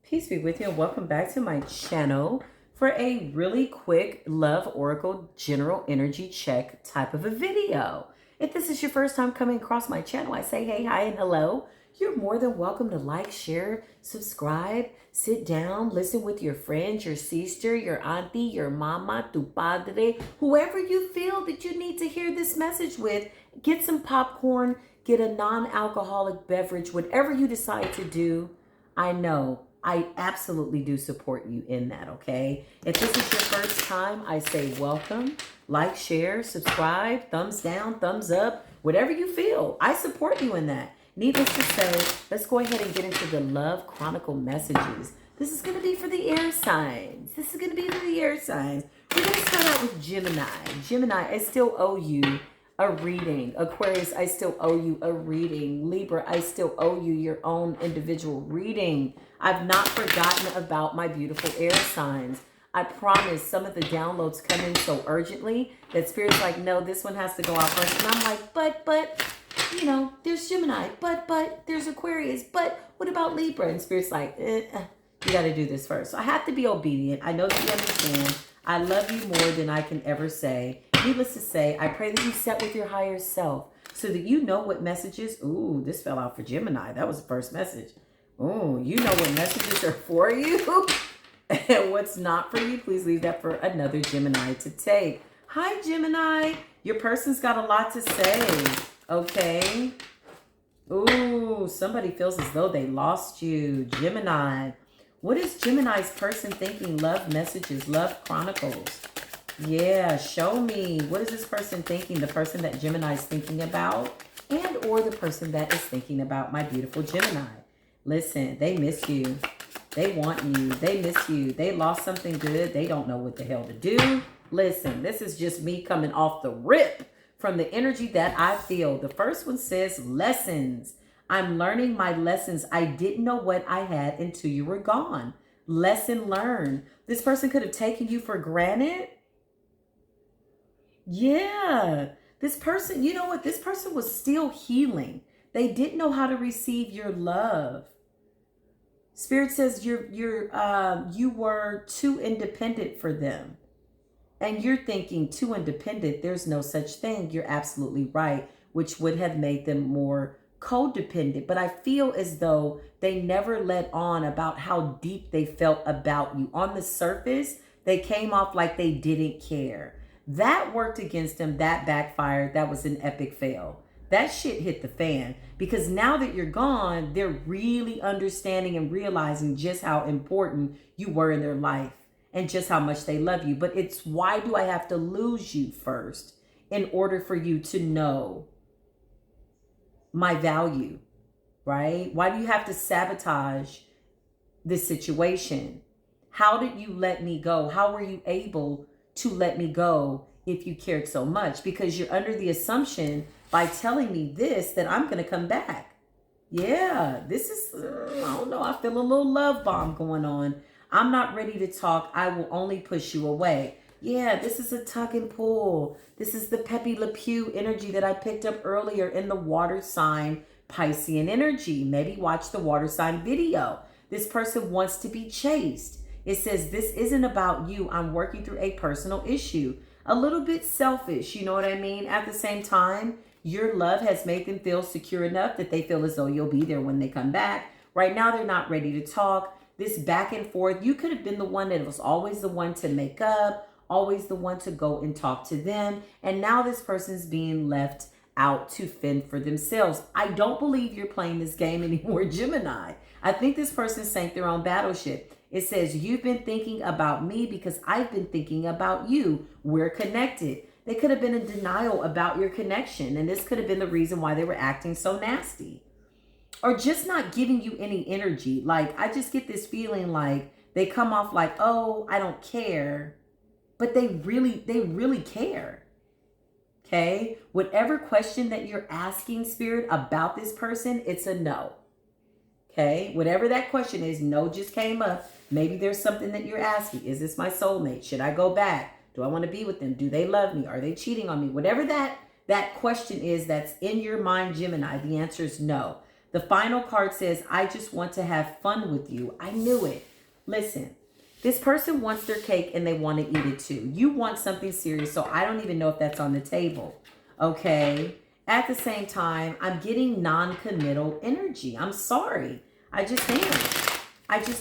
Peace be with you and welcome back to my channel for a really quick love oracle general energy check type of a video. If this is your first time coming across my channel, I say hey, hi, and hello. You're more than welcome to like, share, subscribe, sit down, listen with your friends, your sister, your auntie, your mama, tu padre, whoever you feel that you need to hear this message with. Get some popcorn, get a non-alcoholic beverage, whatever you decide to do. I absolutely do support you in that, okay? If this is your first time, I say welcome, like, share, subscribe, thumbs down, thumbs up, whatever you feel. I support you in that. Needless to say, let's go ahead and get into the Love Chronicle messages. This is going to be for the air signs. We're going to start out with Gemini. Gemini, I still owe you a reading. Aquarius, I still owe you a reading. Libra, I still owe you your own individual reading. I've not forgotten about my beautiful air signs. I promise some of the downloads come in so urgently that Spirit's like, no, this one has to go out first. And I'm like, but, you know, there's Gemini, but, there's Aquarius, but what about Libra? And Spirit's like, you got to do this first. So I have to be obedient. I know that you understand. I love you more than I can ever say. Needless to say, I pray that you set with your higher self so that you know what messages. Ooh, this fell out for Gemini. That was the first message. Ooh, you know what messages are for you and what's not for you. Please leave that for another Gemini to take. Hi, Gemini. Your person's got a lot to say. Okay. Ooh, somebody feels as though they lost you. Gemini. What is Gemini's person thinking? Love messages, love chronicles. Yeah, show me. What is this person thinking? The person that Gemini is thinking about and or the person that is thinking about my beautiful Gemini. Listen, they miss you. They want you. They miss you. They lost something good. They don't know what the hell to do. Listen, this is just me coming off the rip from the energy that I feel. The first one says lessons. I'm learning my lessons. I didn't know what I had until you were gone. Lesson learned. This person could have taken you for granted. Yeah. This person, you know what? This person was still healing. They didn't know how to receive your love. Spirit says you were too independent for them. And you're thinking too independent. There's no such thing. You're absolutely right, which would have made them more codependent. But I feel as though they never let on about how deep they felt about you. On the surface, they came off like they didn't care. That worked against them. That backfired. That was an epic fail. That shit hit the fan because now that you're gone, they're really understanding and realizing just how important you were in their life and just how much they love you. But it's why do I have to lose you first in order for you to know my value, right? Why do you have to sabotage this situation? How did you let me go? How were you able to let me go if you cared so much? Because you're under the assumption by telling me this that I'm going to come back. Yeah, this is, I don't know, I feel a little love bomb going on. I'm not ready to talk. I will only push you away. Yeah, this is a tug and pull. This is the Pepe Le Pew energy that I picked up earlier in the water sign Piscean energy. Maybe watch the water sign video. This person wants to be chased. It says, this isn't about you. I'm working through a personal issue. A little bit selfish, you know what I mean? At the same time, your love has made them feel secure enough that they feel as though you'll be there when they come back. Right now, they're not ready to talk. This back and forth, you could have been the one that was always the one to make up, always the one to go and talk to them. And now this person's being left out to fend for themselves. I don't believe you're playing this game anymore, Gemini. I think this person sank their own battleship. It says, you've been thinking about me because I've been thinking about you. We're connected. They could have been in denial about your connection. And this could have been the reason why they were acting so nasty. Or just not giving you any energy. Like, I just get this feeling like they come off like, oh, I don't care. But they really care. Okay? Whatever question that you're asking, Spirit, about this person, it's a no. Okay? Whatever that question is, no just came up. Maybe there's something that you're asking. Is this my soulmate? Should I go back? Do I want to be with them? Do they love me? Are they cheating on me? Whatever that question is that's in your mind, Gemini, the answer is no. The final card says, I just want to have fun with you. I knew it. Listen, this person wants their cake and they want to eat it too. You want something serious, so I don't even know if that's on the table. Okay? At the same time, I'm getting non-committal energy. I'm sorry. I just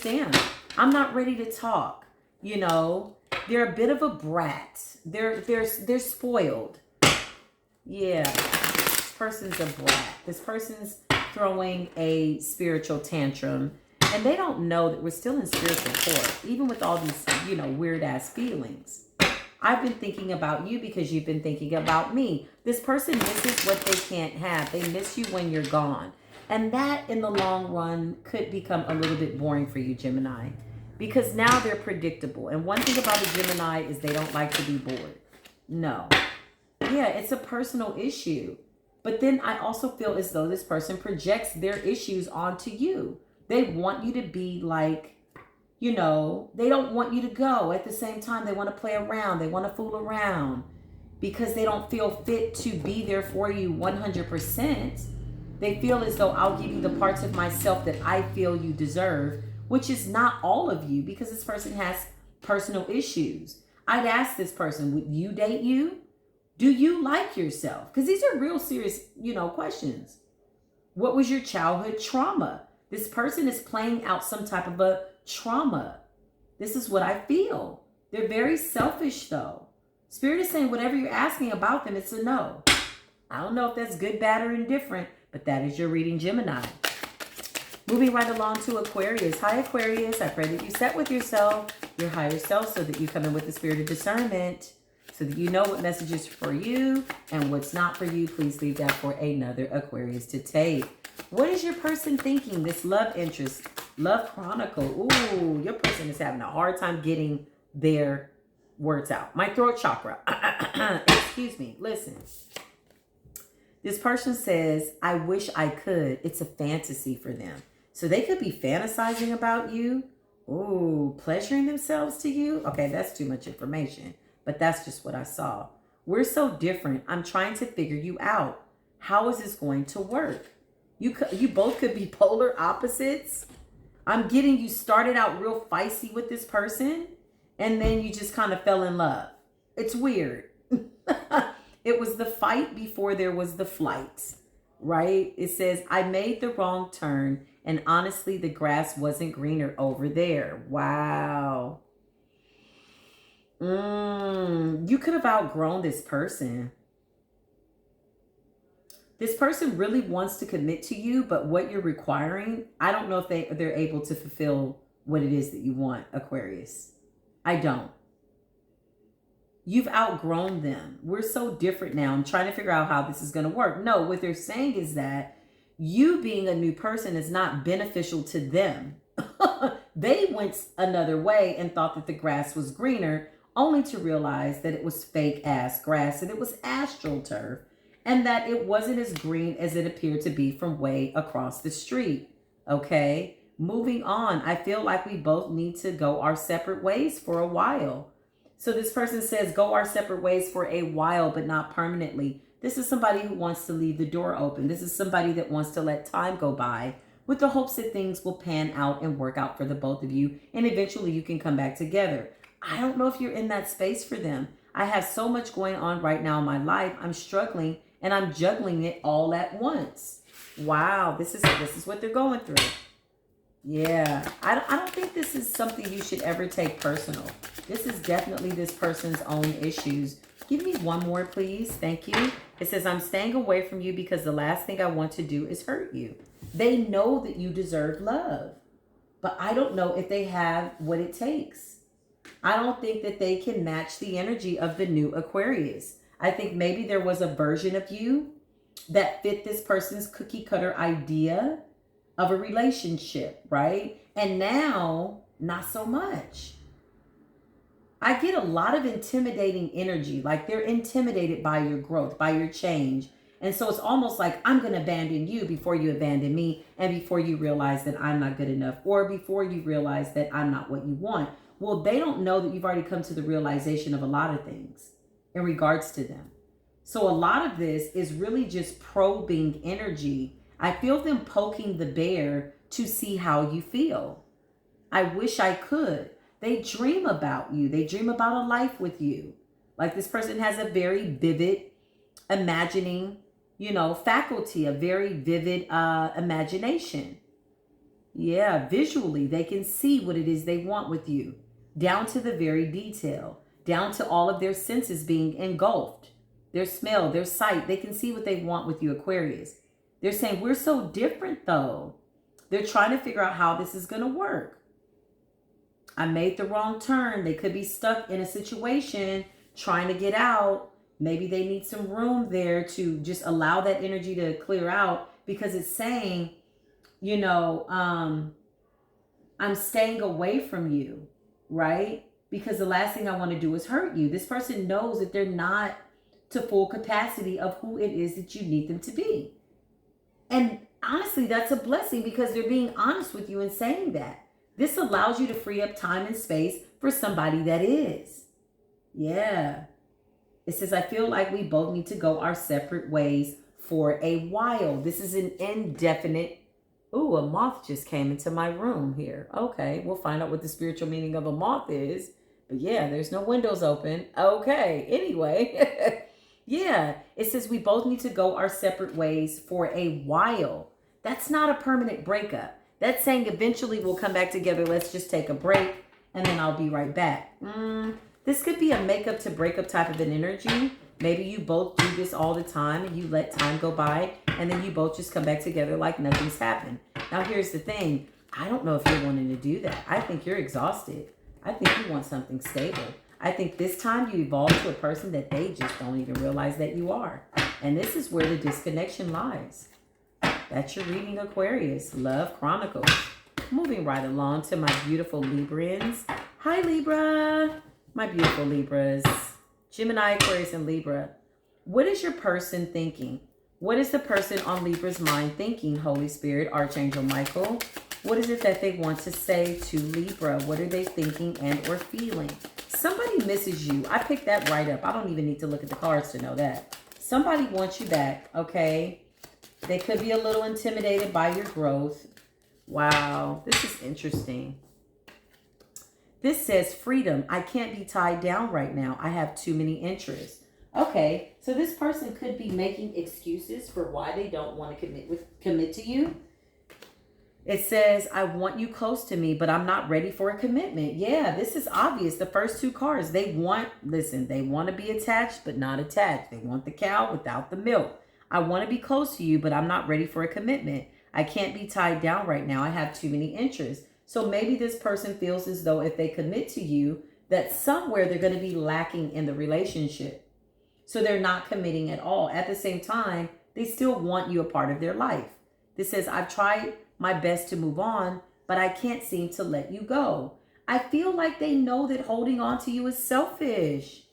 am. I'm not ready to talk. You know, they're a bit of a brat. They're spoiled. Yeah. This person's a brat. This person's throwing a spiritual tantrum. And they don't know that we're still in spiritual court, even with all these, weird ass feelings. I've been thinking about you because you've been thinking about me. This person misses what they can't have. They miss you when you're gone. And that, in the long run, could become a little bit boring for you, Gemini. Because now they're predictable. And one thing about a Gemini is they don't like to be bored. No. Yeah, it's a personal issue. But then I also feel as though this person projects their issues onto you. They want you to be like, they don't want you to go. At the same time, they want to play around. They want to fool around because they don't feel fit to be there for you 100%. They feel as though I'll give you the parts of myself that I feel you deserve, which is not all of you because this person has personal issues. I'd ask this person, would you date you? Do you like yourself? Because these are real serious, questions. What was your childhood trauma? This person is playing out some type of a trauma. This is what I feel. They're very selfish though. Spirit is saying whatever you're asking about them, it's a no. I don't know if that's good, bad, or indifferent, but that is your reading, Gemini. Moving right along to Aquarius. Hi, Aquarius. I pray that you set with yourself, your higher self, so that you come in with the spirit of discernment, so that you know what message is for you and what's not for you. Please leave that for another Aquarius to take. What is your person thinking? This love interest, love chronicle. Ooh, your person is having a hard time getting their words out. My throat chakra. Excuse me. Listen. This person says, I wish I could. It's a fantasy for them. So they could be fantasizing about you. Ooh, pleasuring themselves to you. Okay, that's too much information. But that's just what I saw. We're so different. I'm trying to figure you out. How is this going to work? You both could be polar opposites. I'm getting you started out real feisty with this person, and then you just kind of fell in love. It's weird. It was the fight before there was the flight, right? It says, I made the wrong turn, and honestly, the grass wasn't greener over there. Wow. You could have outgrown this person. This person really wants to commit to you, but what you're requiring, I don't know if they're able to fulfill what it is that you want, Aquarius. I don't. You've outgrown them. We're so different now. I'm trying to figure out how this is going to work. No, what they're saying is that you being a new person is not beneficial to them. They went another way and thought that the grass was greener, only to realize that it was fake ass grass and it was astral turf, and that it wasn't as green as it appeared to be from way across the street. Okay, moving on. I feel like we both need to go our separate ways for a while. So this person says go our separate ways for a while, but not permanently. This is somebody who wants to leave the door open. This is somebody that wants to let time go by with the hopes that things will pan out and work out for the both of you, and eventually you can come back together. I don't know if you're in that space for them. I have so much going on right now in my life. I'm struggling and I'm juggling it all at once. Wow, this is what they're going through. Yeah, I don't think this is something you should ever take personal. This is definitely this person's own issues. Give me one more, please. Thank you. It says, I'm staying away from you because the last thing I want to do is hurt you. They know that you deserve love, but I don't know if they have what it takes. I don't think that they can match the energy of the new Aquarius. I think maybe there was a version of you that fit this person's cookie cutter idea of a relationship, right? And now, not so much. I get a lot of intimidating energy, like they're intimidated by your growth, by your change. And so it's almost like I'm going to abandon you before you abandon me, and before you realize that I'm not good enough, or before you realize that I'm not what you want. Well, they don't know that you've already come to the realization of a lot of things in regards to them. So a lot of this is really just probing energy. I feel them poking the bear to see how you feel. I wish I could. They dream about you. They dream about a life with you. Like this person has a very vivid imagining, faculty, a very vivid imagination. Yeah, visually, they can see what it is they want with you, down to the very detail, down to all of their senses being engulfed. Their smell, their sight, they can see what they want with you, Aquarius. They're saying, we're so different though. They're trying to figure out how this is going to work. I made the wrong turn. They could be stuck in a situation trying to get out. Maybe they need some room there to just allow that energy to clear out, because it's saying, I'm staying away from you, right? Because the last thing I want to do is hurt you. This person knows that they're not to full capacity of who it is that you need them to be. And honestly, that's a blessing, because they're being honest with you and saying that. This allows you to free up time and space for somebody that is. Yeah. It says, I feel like we both need to go our separate ways for a while. This is an indefinite. Ooh, a moth just came into my room here. Okay, we'll find out what the spiritual meaning of a moth is. But yeah, there's no windows open. Okay, anyway. Yeah, it says we both need to go our separate ways for a while. That's not a permanent breakup. That's saying eventually we'll come back together. Let's just take a break and then I'll be right back. This could be a makeup to breakup type of an energy. Maybe you both do this all the time and you let time go by and then you both just come back together like nothing's happened. Now, here's the thing. I don't know if you're wanting to do that. I think you're exhausted. I think you want something stable. I think this time you evolve to a person that they just don't even realize that you are. And this is where the disconnection lies. That's your reading, Aquarius. Love Chronicles. Moving right along to my beautiful Librans. Hi, Libra. My beautiful Libras. Gemini, Aquarius, and Libra. What is your person thinking? What is the person on Libra's mind thinking, Holy Spirit, Archangel Michael? What is it that they want to say to Libra? What are they thinking and or feeling? Somebody misses you. I picked that right up. I don't even need to look at the cards to know that. Somebody wants you back, okay? They could be a little intimidated by your growth. Wow, this is interesting. This says freedom. I can't be tied down right now. I have too many interests. Okay, so this person could be making excuses for why they don't want to commit to you. It says, I want you close to me, but I'm not ready for a commitment. Yeah, this is obvious. The first two cards, they want to be attached, but not attached. They want the cow without the milk. I want to be close to you, but I'm not ready for a commitment. I can't be tied down right now. I have too many interests. So maybe this person feels as though if they commit to you, that somewhere they're going to be lacking in the relationship. So they're not committing at all. At the same time, they still want you a part of their life. This says, I've tried my best to move on, but I can't seem to let you go. I feel like they know that holding on to you is selfish.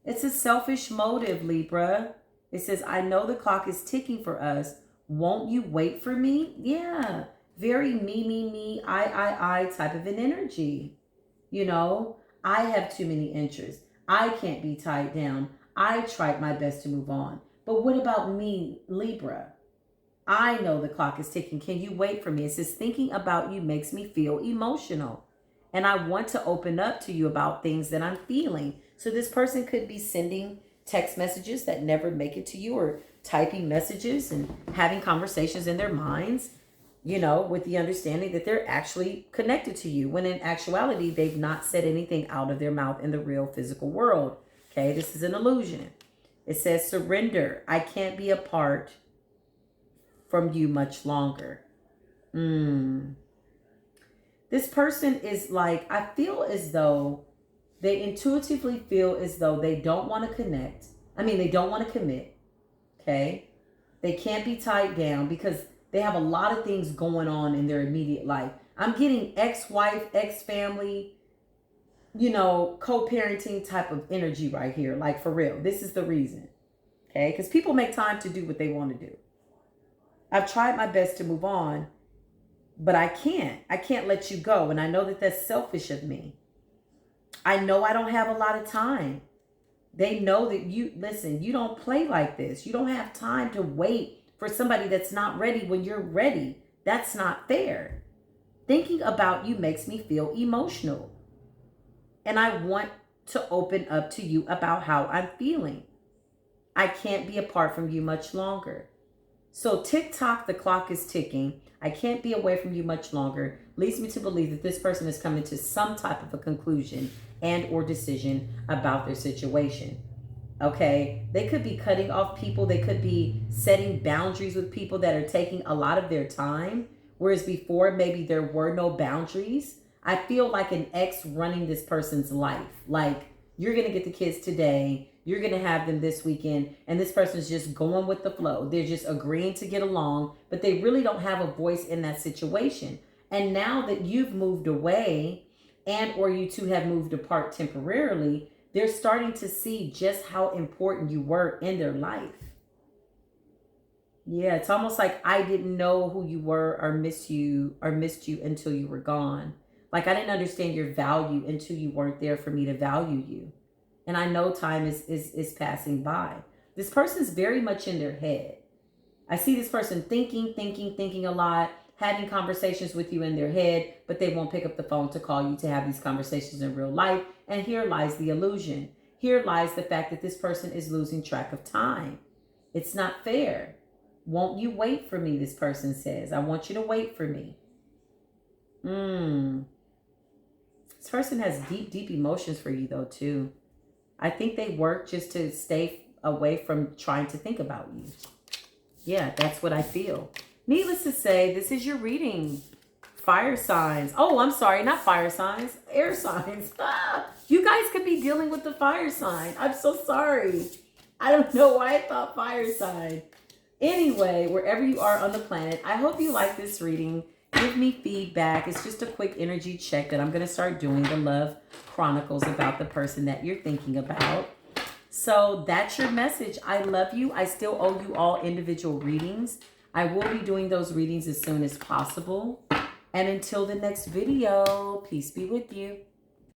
It's a selfish motive, Libra. It says, I know the clock is ticking for us. Won't you wait for me? Yeah. Very me, I type of an energy. I have too many interests. I can't be tied down. I tried my best to move on. But what about me, Libra? I know the clock is ticking. Can you wait for me? It says, thinking about you makes me feel emotional. And I want to open up to you about things that I'm feeling. So this person could be sending text messages that never make it to you, or typing messages and having conversations in their minds, with the understanding that they're actually connected to you, when in actuality, they've not said anything out of their mouth in the real physical world. Okay, this is an illusion. It says, surrender. I can't be apart from you much longer. This person is like, I feel as though they intuitively feel as though they don't want to connect. They don't want to commit. Okay. They can't be tied down because they have a lot of things going on in their immediate life. I'm getting ex-wife, ex-family, co-parenting type of energy right here. Like, for real. This is the reason. Okay. Because people make time to do what they want to do. I've tried my best to move on, but I can't let you go. And I know that that's selfish of me. I know I don't have a lot of time. They know that you don't play like this. You don't have time to wait for somebody that's not ready when you're ready. That's not fair. Thinking about you makes me feel emotional. And I want to open up to you about how I'm feeling. I can't be apart from you much longer. So tick tock, the clock is ticking. I can't be away from you much longer. Leads me to believe that this person is coming to some type of a conclusion and or decision about their situation. Okay, they could be cutting off people. They could be setting boundaries with people that are taking a lot of their time. Whereas before, maybe there were no boundaries. I feel like an ex running this person's life. Like, you're going to get the kids today. You're going to have them this weekend. And this person's just going with the flow. They're just agreeing to get along. But they really don't have a voice in that situation. And now that you've moved away and or you two have moved apart temporarily, they're starting to see just how important you were in their life. Yeah, it's almost like I didn't know who you were or missed you until you were gone. Like I didn't understand your value until you weren't there for me to value you. And I know time is passing by. This person's very much in their head. I see this person thinking a lot, having conversations with you in their head, but they won't pick up the phone to call you to have these conversations in real life. And here lies the illusion. Here lies the fact that this person is losing track of time. It's not fair. Won't you wait for me? This person says, I want you to wait for me. This person has deep emotions for you though, too. I think they work just to stay away from trying to think about you. Yeah, that's what I feel. Needless to say, this is your reading. Fire signs. Oh, I'm sorry, not fire signs. Air signs. You guys could be dealing with the fire sign. I'm so sorry. I don't know why I thought fire sign. Anyway, wherever you are on the planet, I hope you like this reading. Give me feedback. It's just a quick energy check that I'm going to start doing the Love Chronicles about the person that you're thinking about. So that's your message. I love you. I still owe you all individual readings. I will be doing those readings as soon as possible. And until the next video, peace be with you.